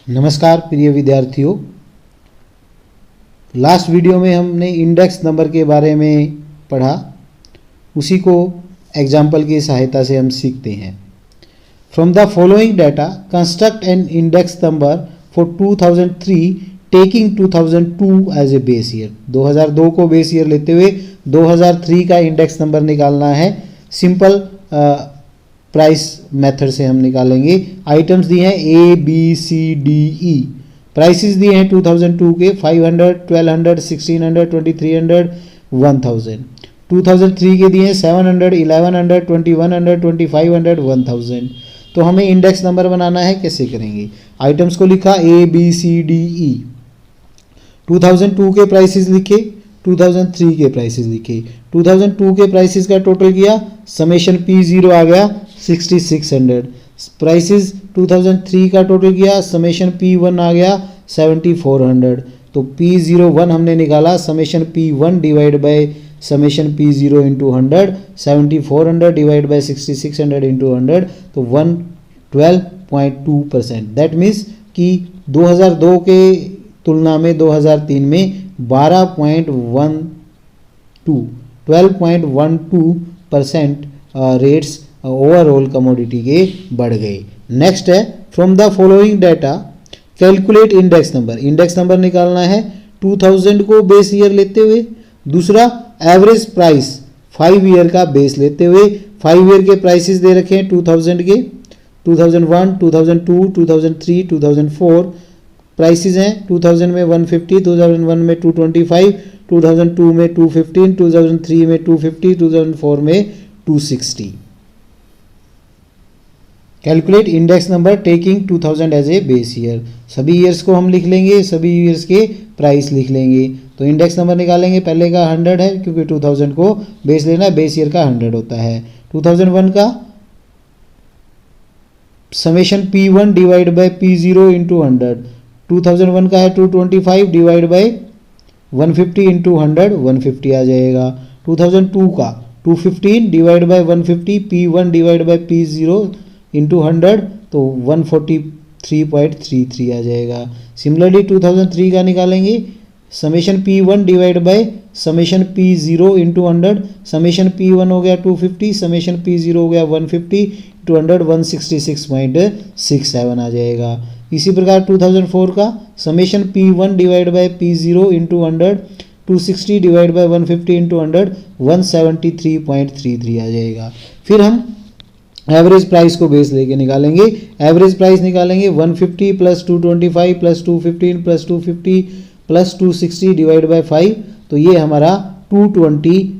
नमस्कार प्रिय विद्यार्थियों, लास्ट वीडियो में हमने इंडेक्स नंबर के बारे में पढ़ा, उसी को एग्जाम्पल की सहायता से हम सीखते हैं। From the following data construct an index number for 2003 taking 2002 as a base year. 2002 को बेस ईयर लेते हुए 2003 का इंडेक्स नंबर निकालना है। सिंपल प्राइस मेथड से हम निकालेंगे। आइटम्स दिए हैं A, B, C, D, E। Prices दिए हैं 2002 के 500, 1200, 1600, 2300, 1000। 2003 के दिए हैं 700, 1100, 2100, 2500, 1000। तो हमें इंडेक्स नंबर बनाना है, कैसे करेंगे? आइटम्स को लिखा A, B, C, D, E। 2002 के प्राइसेस लिखे, 2003 के प्राइसेस लिखे। 2002 के प्राइसेस का टोटल किया, समेशन P0 आ गया 6600। प्राइसेस 2003 का टोटल किया, समेशन P1 आ गया 7400। तो P01 हमने निकाला, summation P1 divide by summation P0 into 100, 7400 divide by 6600 into 100, तो 112.2%। दैट मीन्स कि 2002 के तुलना में 2003 में 12.12% रेट्स ओवरऑल कमोडिटी के बढ़ गए। नेक्स्ट है, from the following data calculate index number. Index number निकालना है 2000 को बेस ईयर लेते हुए। दूसरा एवरेज प्राइस 5 ईयर का बेस लेते हुए। 5 ईयर के प्राइसेस दे रखे हैं 2000 के, 2001, 2002, 2003, 2004 प्राइसेस हैं। 2000 में 150, 2001 में 225, 2002 में 215, 2003 में 250, 2004 में 260। Calculate index number taking 2000 as a base year. सभी ईयर्स को हम लिख लेंगे, सभी ईयर्स के प्राइस लिख लेंगे। तो इंडेक्स नंबर निकालेंगे, पहले का 100 है क्योंकि 2000 को बेस लेना है, बेस ईयर का 100 होता है। 2001 का summation P1 divide by P0 into 100। 2001 का है 225 डिवाइड बाय 150 इंटू 100, 150 आ जाएगा। 2002 का 215 divide by 150, P1 divide by P0 into 100, तो 143.33 आ जाएगा। सिमिलरली 2003 का निकालेंगे, summation P1 divide by summation P0 into 100, summation P1 हो गया 250, समेशन P0 हो गया 150 इंटू 100, 166.67 आ जाएगा। इसी प्रकार 2004 का summation P1 divide by P0 into 100, 260 divide by 150 into 100, 173.33 आ जाएगा। फिर हम एवरेज प्राइस को बेस लेके निकालेंगे। एवरेज प्राइस निकालेंगे 150 plus 225 plus 215 plus 250 plus 260 divide by 5, तो ये हमारा 220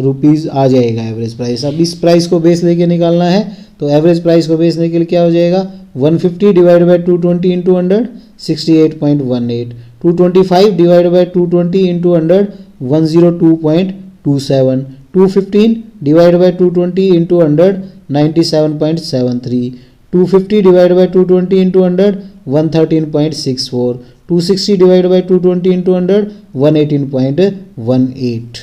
रुपीज़ आ जाएगा एवरेज प्राइस। अब इस प्राइस को बेस लेके निकालना है, तो एवरेज प्राइस को बेस लेके क्या हो जाएगा, 150 divide by 220 into 100, 68.18। 225 divide by 220 into 100, 102.27। 215 divide by 220 into 100, 97.73। 250 divide by 220 into 100, 113.64। 260 divide by 220 into 100, 118.18।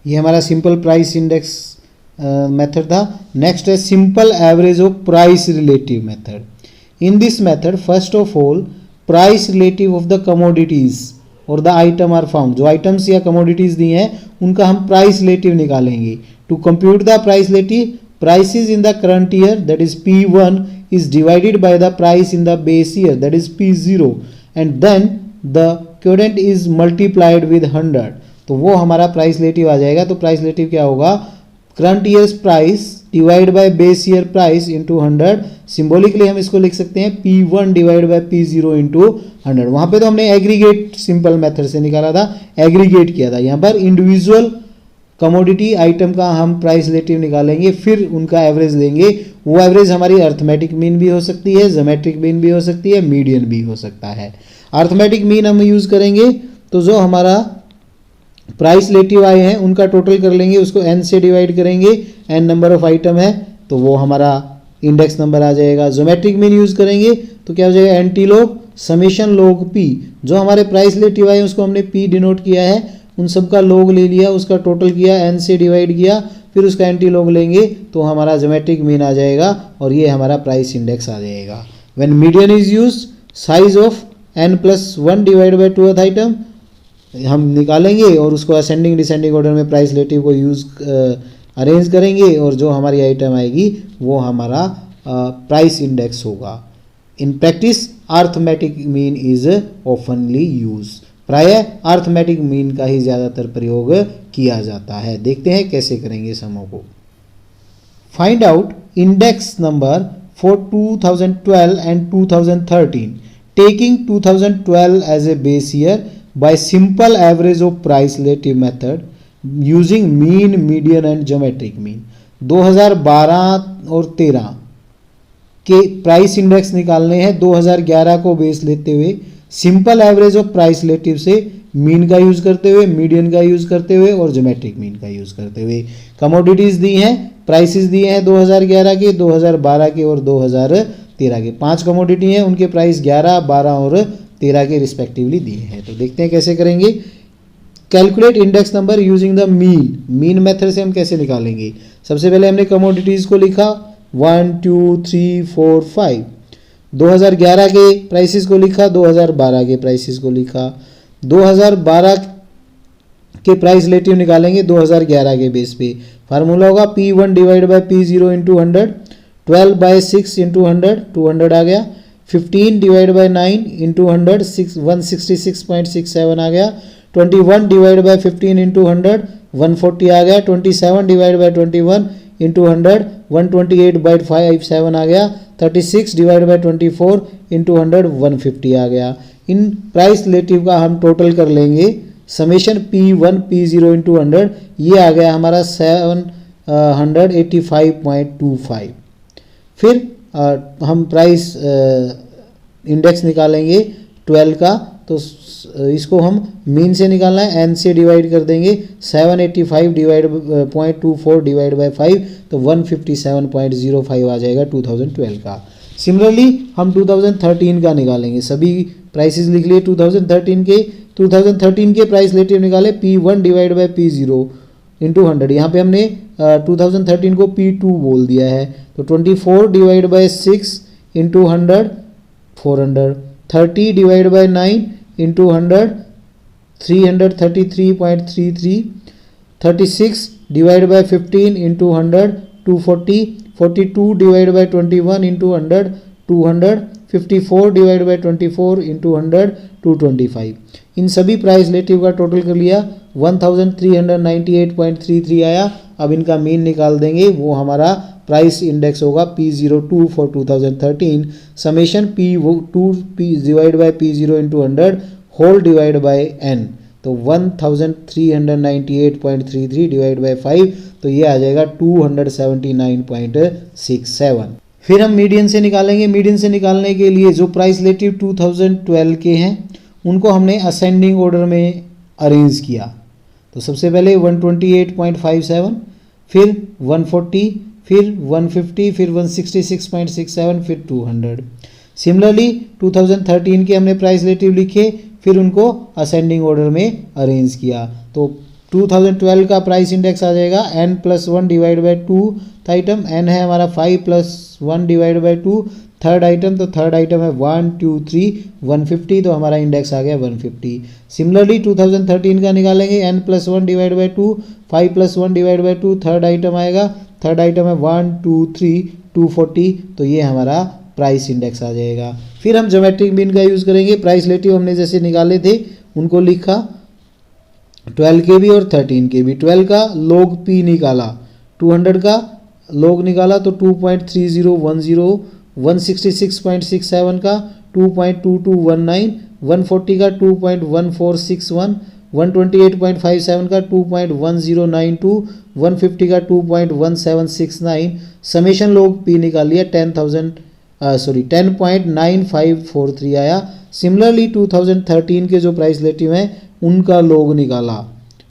ये हमारा सिंपल प्राइस इंडेक्स मेथड था। नेक्स्ट है simple average of price relative method. In this method first of all price relative of the commodities और the item are found. जो items या commodities दी हैं उनका हम प्राइस रिलेटिव निकालेंगे। To compute the price relative, prices in the current year, that is P1, is divided by the price in the base year, that is P0, and then the quotient is multiplied with 100। तो वो हमारा price relative आ जाएगा। तो price relative क्या होगा, current years price divide by base year price into 100। Symbolically हम इसको लिख सकते हैं P1 divide by P0 into 100। वहाँ पे तो हमने एग्रीगेट सिंपल मेथड से निकाला था, एग्रीगेट किया था। यहाँ पर इंडिविजुअल कमोडिटी आइटम का हम प्राइस रिलेटिव निकालेंगे, फिर उनका एवरेज लेंगे। वो एवरेज हमारी अर्थमेटिक मीन भी हो सकती है, ज्योमेट्रिक मीन भी हो सकती है, मीडियन भी हो सकता है। अर्थमेटिक मीन हम यूज़ करेंगे तो जो हमारा प्राइस रिलेटिव आए हैं उनका टोटल कर लेंगे, उसको n से डिवाइड करेंगे, n नंबर ऑफ आइटम है तो वो हमारा इंडेक्स नंबर आ जाएगा। ज्योमेट्रिक मीन यूज़ करेंगे तो क्या हो जाएगा, anti log summation log p। जो हमारे प्राइस रिलेटिव आए उसको हमने p डिनोट किया है, उन सब का लॉग ले लिया, उसका टोटल किया, n से डिवाइड किया, फिर उसका एंटी लॉग लेंगे तो हमारा ज्योमेट्रिक मीन आ जाएगा और ये हमारा प्राइस इंडेक्स आ जाएगा। When median is used, size of n+1 divide by 2th item हम निकालेंगे और उसको असेंडिंग डिसेंडिंग ऑर्डर में प्राइस रिलेटिव को यूज अरेंज करेंगे और जो हमारी आइटम आएगी वो हमारा प्राइस इंडेक्स होगा। In practice arithmetic mean is ऑफनली use, प्रायः अर्थमेटिक मीन का ही ज़्यादातर प्रयोग किया जाता है। देखते हैं कैसे करेंगे समों को। Find out index number for 2012 and 2013 taking 2012 as a base year by simple average of price relative method using mean, median and geometric mean. 2012 और 13 के प्राइस इंडेक्स निकालने हैं 2011 को बेस लेते हुए, simple average of price relative से mean का use करते हुए, मीडियन का यूज करते हुए और ज्योमेट्रिक मीन का यूज करते हुए। कमोडिटीज दी हैं, प्राइसेस दिए हैं 2011 के, 2012 के और 2013 के। 5 कमोडिटी हैं, उनके प्राइस 11, 12 और 13 के रिस्पेक्टिवली दिए हैं। तो देखते हैं कैसे करेंगे। Calculate index number using the mean, mean method से हम कैसे निकालेंगे। सबसे पहले हमने कमोडिटीज को लिखा 1 2 3 4 5, 2011 के प्राइसेस को लिखा, 2012 के प्राइसेस को लिखा। 2012 के प्राइस रिलेटिव निकालेंगे 2011 के बेस पे। फार्मूला होगा P1 divide by P0 into 100, 12 by 6 into 100, 200 आ गया। 15 डिवाइड बाय 9 इंटू 100, 166.67 आ गया। 21 डिवाइड बाय 15 इंटू 100, 140 आ गया। 27 डिवाइड बाय 21 इंटू 100, 128.57 आ गया। 36 डिवाइड बाय 24 इंटू 100, 150 आ गया। इन प्राइस रिलेटिव का हम टोटल कर लेंगे, समेशन P1 P0 इंटू 100, ये आ गया हमारा 785.25। फिर हम प्राइस इंडेक्स निकालेंगे 12 का, तो इसको हम मीन से निकालना है, n से डिवाइड कर देंगे। 785 डिवाइड 0.24 डिवाइड बाय 5, तो 157.05 आ जाएगा 2012 का। सिमिलरली हम 2013 का निकालेंगे, सभी प्राइसेस लिख लिए 2013 के। 2013 के प्राइस रिलेटिव निकाले P1 divide by P0 into 100, यहाँ पे हमने 2013 को P2 बोल दिया है, तो 24 divide by 6 into 100, 400। 30 divide by 9 into 100, 333.33। 36 divide by 15 into 100, 240। 42 divide by 21 into 100, 200। 54 divide by 24 into 100, 225। इन सभी प्राइस रिलेटिव का टोटल कर लिया, 1398.33 आया। अब इनका मीन निकाल देंगे, वो हमारा प्राइस इंडेक्स होगा P02 for 2013, summation P2 divide by P0 into 100 whole divide by n, तो 1398.33 डिवाइड बाय 5, तो ये आ जाएगा 279.67। फिर हम मीडियन से निकालेंगे। मीडियन से निकालने के लिए जो प्राइस रिलेटिव 2012 के हैं उनको हमने असेंडिंग ऑर्डर में अरेंज किया। तो सबसे पहले 128.57, फिर 140, फिर 150, फिर 166.67, फिर 200। सिमिलरली 2013 के हमने प्राइस रिलेटिव लिखे, फिर उनको असेंडिंग ऑर्डर में अरेंज किया। तो 2012 का प्राइस इंडेक्स आ जाएगा n+1 divide by 2 item, n है हमारा 5+1 डिवाइड बाय 2 थर्ड आइटम, तो थर्ड आइटम है 1 2 3 150, तो हमारा इंडेक्स आ गया 150। सिमिलरली 2013 का निकालेंगे n+1 divide by 2, 5+1 divide by 2 third item आएगा, थर्ड आइटम है 1 2 3 240, तो ये हमारा प्राइस इंडेक्स आ जाएगा। फिर हम ज्योमेट्रिक मीन का यूज़ करेंगे। प्राइस रिलेटिव हमने जैसे निकाले थे उनको लिखा 12 के भी और 13 के भी। 12 का log P निकाला, 200 का log निकाला तो 2.3010, 166.67 का 2.2219, 140 का 2.1461, 128.57 का 2.1092, 150 का 2.1769। समेशन log P निकाल लिया 10.9543 आया। सिमिलरली 2013 के जो प्राइस रिलेटिव हैं उनका log निकाला,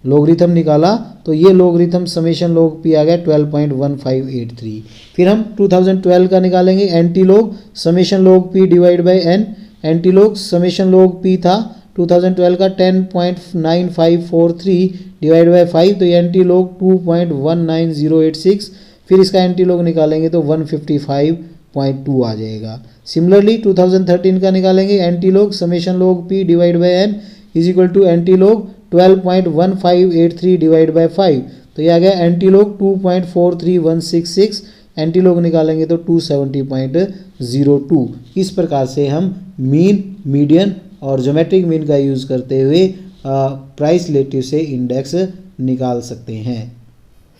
लोगरिथम निकाला, तो ये लोगरिथम समेशन log P आ गया 12.1583। फिर हम 2012 का निकालेंगे anti log, summation log P divide by n। Anti log summation log P था 2012 का 10.9543 डिवाइड बाय 5, तो ये एंटी log 2.19086। फिर इसका एंटी log निकालेंगे तो 155.2 आ जाएगा। सिमिलरली 2013 का निकालेंगे, anti log summation log P divide by n is equal to anti log 12.1583 divide by 5, तो ये आ गया एंटी लॉग 2.43166, एंटी लॉग निकालेंगे तो 270.02। इस प्रकार से हम मीन, मीडियन और ज्योमेट्रिक मीन का यूज़ करते हुए प्राइस रिलेटिव से इंडेक्स निकाल सकते हैं।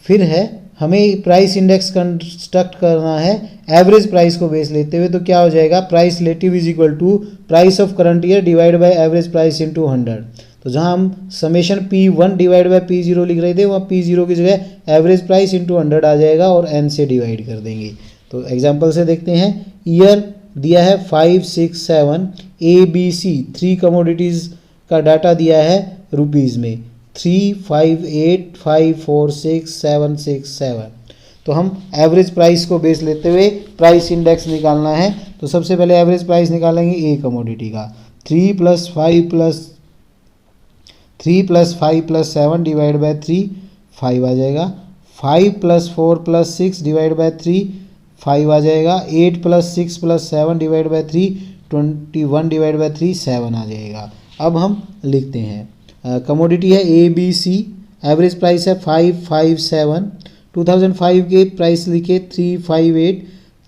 फिर है हमें प्राइस इंडेक्स कंस्ट्रक्ट करना है एवरेज प्राइस को बेस लेते हुए, तो क्या हो जाएगा, price relative is equal to price of current year divide by average price into 100। तो जहां हम summation P1 divide by P0 लिख रहे थे, वहाँ P0 की जगह एवरेज प्राइस इनटू 100 आ जाएगा और n से डिवाइड कर देंगे। तो एग्जांपल से देखते हैं, ईयर दिया है 5, 6, 7, ABC 3 कमोडिटीज़ का डाटा दिया है रुपीज़ में 3, 5, 8, 5, 4, 6, 7, 6, 7। तो हम एवरेज प्राइस को बेस लेते हुए प्राइस इंडेक्स निकालना है। तो सबसे पहले एवरेज प्राइस निकालेंगे ए कमोडिटी का, 3 + 5 + 7 डिवाइड बाय 3 5 आ जाएगा, 5 + 4 + 6 डिवाइड बाय 3 5 आ जाएगा, 8 + 6 + 7 डिवाइड बाय 3 21 डिवाइड बाय 3 7 आ जाएगा। अब हम लिखते हैं, कमोडिटी है ABC, एवरेज प्राइस है 557, 2005 के प्राइस लिखे 358,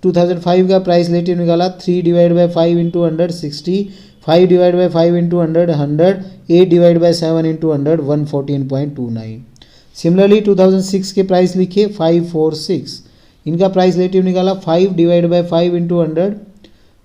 2005 का प्राइस रिलेटिव निकाला, 3 divide by 5 into 100 60, 5 divide by 5 into 100 100, 8 divide by 7 into 100 114.29। Similarly 2006 के प्राइस लिखे 546, इनका प्राइस रिलेटिव निकाला, 5 divide by 5 into 100,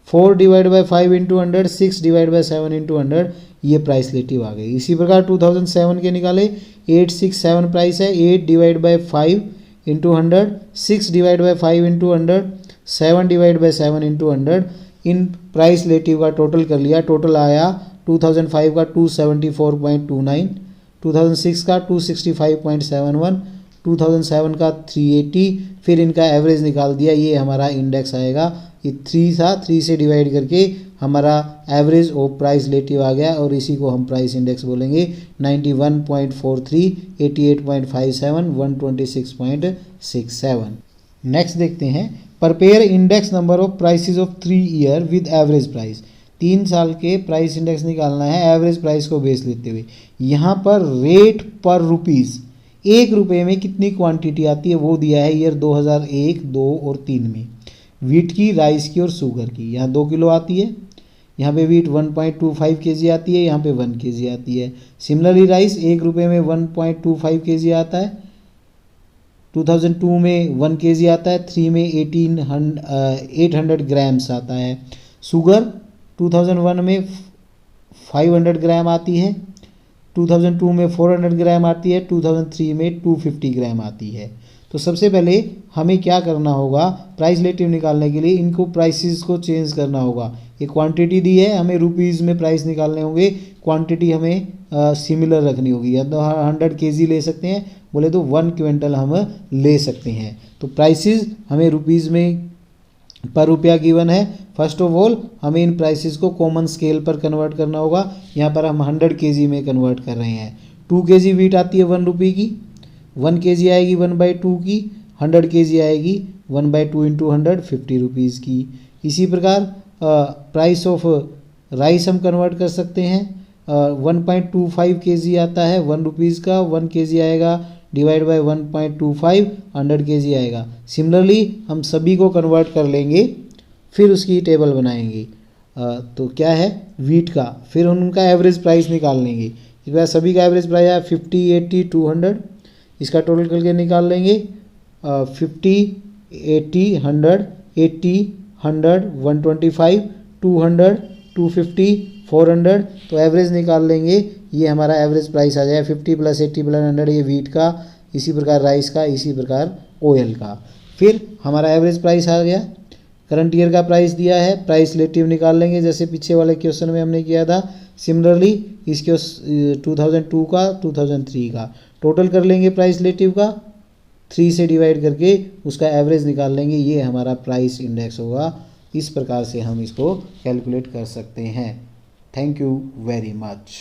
4 divide by 5 into 100, 6 divide by 7 into 100, ये प्राइस रिलेटिव आ गई। इसी प्रकार 2007 के निकाले, 867 प्राइस है, 8 divide by 5 into 100, 6 divide by 5 into 100, 7 divide by 7 into 100, in price relative का टोटल कर लिया, टोटल आया 2005 का 274.29, 2006 का 265.71, 2007 का 380, फिर इनका एवरेज निकाल दिया, ये हमारा इंडेक्स आएगा। ये 3 था, 3 से डिवाइड करके हमारा एवरेज ऑफ प्राइस रिलेटिव आ गया और इसी को हम प्राइस इंडेक्स बोलेंगे। 91.43, 88.57, 126.67। नेक्स्ट देखते हैं, prepare index number of prices of 3 year with average price. 3 साल के प्राइस इंडेक्स निकालना है एवरेज प्राइस को बेस लेते हुए। यहाँ पर रेट पर रुपीज़, 1 रुपये में कितनी क्वांटिटी आती है वो दिया है ईयर 2001, 2 और 3 में। वीट की, राइस की और शुगर की, यहाँ 2 किलो आती है, यहाँ पे वीट 1.25 kg आती है, यहाँ पे 1 kg आती है। सिमिलरली राइस 1 रुपये में 1.25 kg आता है, 2002 में 1 kg आता है, 3 में 800 ग्राम्स आता है। शुगर 2001 में 500 ग्राम आती है, 2002 में 400 ग्राम आती है, 2003 में 250 ग्राम आती है। तो सबसे पहले हमें क्या करना होगा, प्राइस रिलेटिव निकालने के लिए इनको प्राइसेस को चेंज करना होगा। ये क्वांटिटी दी है, हमें रुपीज़ में प्राइस निकालने होंगे, क्वांटिटी हमें सिमिलर रखनी होगी, या तो 100 kg ले सकते हैं, बोले तो 1 क्विंटल हम ले सकते हैं। तो प्राइसेस हमें रुपीज़ में पर रुपया गिवन है। फर्स्ट ऑफ ऑल हमें इन प्राइसेस को कॉमन स्केल पर कन्वर्ट करना होगा, यहाँ पर हम 100 kg में कन्वर्ट कर रहे हैं। 2 kg वीट आती है 1 रुपये की, 1 kg आएगी 1/2 की, 100 kg आएगी 1/2 इंटू 100 50 रुपीज़ की। इसी प्रकार प्राइस ऑफ राइस हम कन्वर्ट कर सकते हैं, 1.25 kg आता है 1 रुपीज़ का, 1 kg आएगा डिवाइड बाय 1.25 100 kg आएगा। सिमिलरली हम सभी को कन्वर्ट कर लेंगे, फिर उसकी टेबल बनाएंगे। तो क्या है वीट का, फिर उनका एवरेज प्राइस निकाल लेंगे। इस बार सभी का एवरेज प्राइस है 50, 80, 200, इसका टोटल करके निकाल लेंगे। 50, 80, 100, 80, 100, 125, 200, 250, 400, तो एवरेज निकाल लेंगे। ये हमारा एवरेज प्राइस आ जाएगा 50 + 80 + 100, ये वीट का, इसी प्रकार राइस का, इसी प्रकार ऑयल का। फिर हमारा एवरेज प्राइस आ गया, करंट ईयर का प्राइस दिया है, प्राइस रिलेटिव निकाल लेंगे जैसे पीछे वाले क्वेश्चन में हमने किया था। सिमिलरली इसके 2002 का, 2003 का टोटल कर लेंगे प्राइस रिलेटिव का, 3 से डिवाइड करके उसका एवरेज निकाल लेंगे, ये हमारा प्राइस इंडेक्स होगा। इस प्रकार से हम इसको कैलकुलेट कर सकते हैं। Thank you very much.